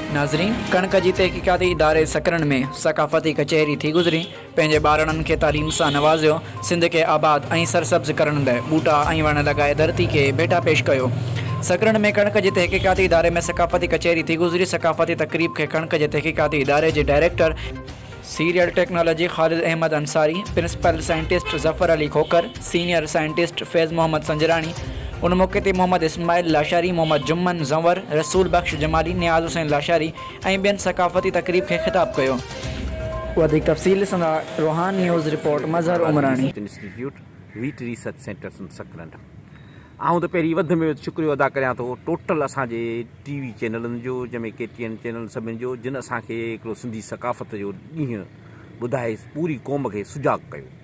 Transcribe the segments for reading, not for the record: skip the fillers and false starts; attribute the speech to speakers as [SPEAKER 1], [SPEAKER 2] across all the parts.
[SPEAKER 1] नाज़रीन, कणक जी तहक़ीक़ाती इदारे सकरन में सकाफ़ती कचहरी थी गुज़री। पंहिंजे ॿारनि खे तालीम सां नवाज़ियो। सिंध खे आबाद ऐं सरसब्ज़ करण लाइ ॿूटा ऐं वण लॻाए धरती खे भेटा पेश कयो। सकरन में कणक जे तहक़ीक़ाती इदारे में सकाफ़ती कचहरी थी गुज़री। सकाफ़ती तक़रीब खे कणक जे तहक़ीक़ाती इदारे जे डायरेक्टर सीरियल टेक्नोलॉजी ख़ालिद अहमद अंसारी, प्रिंसिपल साइंटिस्ट ज़फ़र अली खोकर, सीनियर साइंटिस्ट फैज़ मोहम्मद संजरानी, उन मौके ते मोहम्मद इस्माइल लाशारी, मोहम्मद जुम्मन ज़ंवर, रसूल बख्श जमाली, नियाज़ हुसैन लाशारी ऐं ॿियनि सकाफ़ती तक़रीब खे ख़िताब कयो। वधीक तफ़सील सां रोहान news report Mazhar Umrani.
[SPEAKER 2] Institute wheat research centre Sakrand. आऊं तो पहिरीं वधि में वधि शुक्रियो अदा करियां थो टोटल असांजे टीवी चैनलनि जो, जंहिंमें KTN चैनल सभिनी जो, जिन असांखे हिकिड़ो सिंधी सकाफ़त जो ॾींहुं ॿुधाए पूरी क़ौम खे सुजाॻ कयो।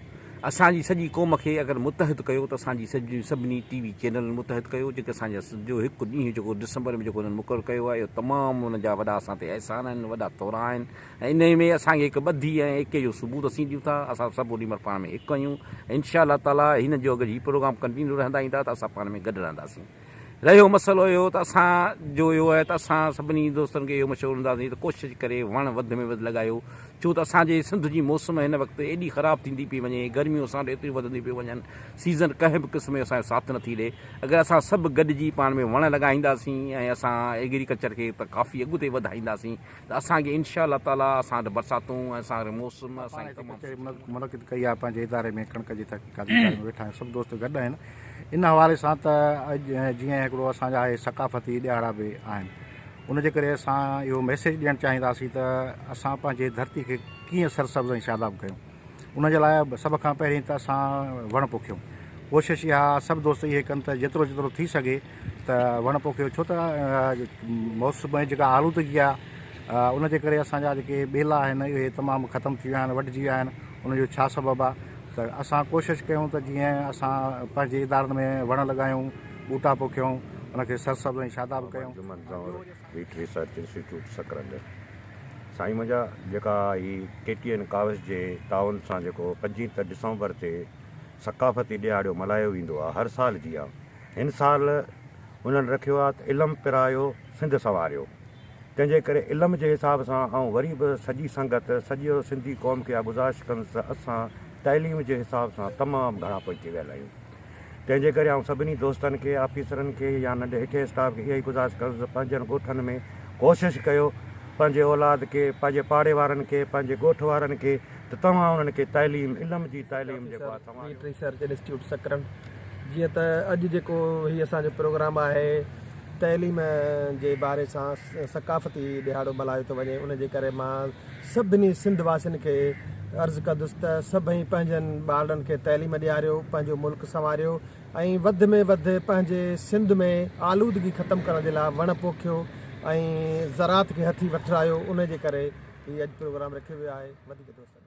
[SPEAKER 2] असांजी सॼी क़ौम खे अगरि मुतहद कयो त असांजी सभिनी टीवी चैनल मुतहद कयो, जेके असांजा जो हिकु ॾींहुं जेको दिसंबर में जेको हुननि मुक़ररु कयो आहे, इहो तमामु हुन जा वॾा असां ते अहसान आहिनि, वॾा तौरा आहिनि। ऐं इन में असांखे हिकु ॿधी ऐं एके जो सबूत असीं ॾियूं था। असां सभु ओॾी महिल पाण में हिकु आहियूं। इंशा अल्लाह ताला हिन जो अगरि हीउ प्रोग्राम कंटिन्यू रहंदा ईंदा त असां पाण में गॾु रहंदासीं। रहियो मसइलो इहो त असांजो इहो आहे त असां सभिनी दोस्तनि खे इहो मशवरो हूंदासीं त कोशिशि करे वण वधि में वधि लॻायो, छो त असांजे सिंध जी मौसम हिन वक़्तु एॾी ख़राबु थींदी पई वञे, गर्मियूं असां वटि एतिरियूं वधंदी पियूं वञनि, सीज़न कंहिं बि क़िस्म जो असांजो साथ नथी ॾे। अगरि असां सभु गॾिजी पाण में वण लॻाईंदासीं ऐं असां एग्रीकल्चर खे त काफ़ी अॻिते वधाईंदासीं त असांखे इंशा अल्लाह ताला असां वटि बरसातूं ऐं असांजो मौसम
[SPEAKER 3] मुनक़िद कई आहे पंहिंजे इदारे में, कणक जी तहक़ीक़ाती इदारे में वेठा आहियूं, सभु दोस्त गॾु आहिनि। इन हवाले सां त अॼु जीअं हिकिड़ो असांजा आहे सकाफ़ती ॾियारा बि आहिनि, उनजे करे असां इहो मैसेज ॾियणु चाहींदासीं त असां पंहिंजे धरती खे कीअं सरसब्ज़ ऐं शादाब कयूं। उनजे लाइ सभ खां पहिरीं त असां वण पोखियूं। कोशिशि इहा सभु दोस्त इहे कनि त जेतिरो जेतिरो थी सघे त वण पोखियो, छो त मौसम जी जेका आलूदगी आहे उनजे करे असांजा जेके ॿेला आहिनि इहे तमामु ख़तमु थी विया आहिनि, वढिजी विया आहिनि। उनजो छा सबबु आहे त असां कोशिशि कयूं त जीअं असां पंहिंजे इदारनि में वण लॻायूं, ॿूटा पोखियूं, उनखे सरसब्ज़ ऐं शादाब कयूं।
[SPEAKER 4] वीट रिसर्च इंस्टीट्यूट सकरन साईं, मुंहिंजा जेका हीअ KTN कावस जे ताउन सां जेको 25 दिसंबर ते सकाफ़ती ॾियारो मल्हायो वेंदो आहे, हर साल जी आहे। हिन साल उन्हनि रखियो आहे त इल्मु पिरायो सिंध संवारियो। तंहिंजे करे इल्म जे हिसाब सां ऐं वरी बि सॼी संगत सॼो सिंधी क़ौम खे गुज़ारिश कंदुसि त असां तइलीम जे हिसाब सां तमामु घणा पहुची वियल आहियूं। तंहिंजे करे आउं सभिनी दोस्तनि खे, ऑफिसरनि खे या नंढे हेठे स्टाफ खे इहा ई गुज़ारिश कंदुसि, पंहिंजनि ॻोठनि में कोशिशि कयो पंहिंजे औलाद खे, पंहिंजे पाड़े वारनि खे, पंहिंजे ॻोठ वारनि खे त तव्हां उन्हनि खे तइलीम, इल्म जी तइलीम जेको आहे तव्हां
[SPEAKER 5] वीट रिसर्च इंस्टीट्यूट सकरन। जीअं त अॼु जेको हीअ असांजो प्रोग्राम आहे तइलीम जे बारे सां सकाफ़ती ॾियारो मल्हायो थो वञे, उनजे करे मां सभिनी सिंध वासियुनि खे अर्ज़ु कंदुसि त सभई पंहिंजनि ॿारनि खे तइलीम ॾियारियो, पंहिंजो मुल्क संवारियो ऐं वधि में वधि पंहिंजे सिंध में आलूदगी ख़तमु करण जे लाइ वण पोखियो ऐं ज़रात खे हथी वठायो। उनजे करे हीअ अॼु प्रोग्राम रखियो वियो आहे। वधीक दोस्त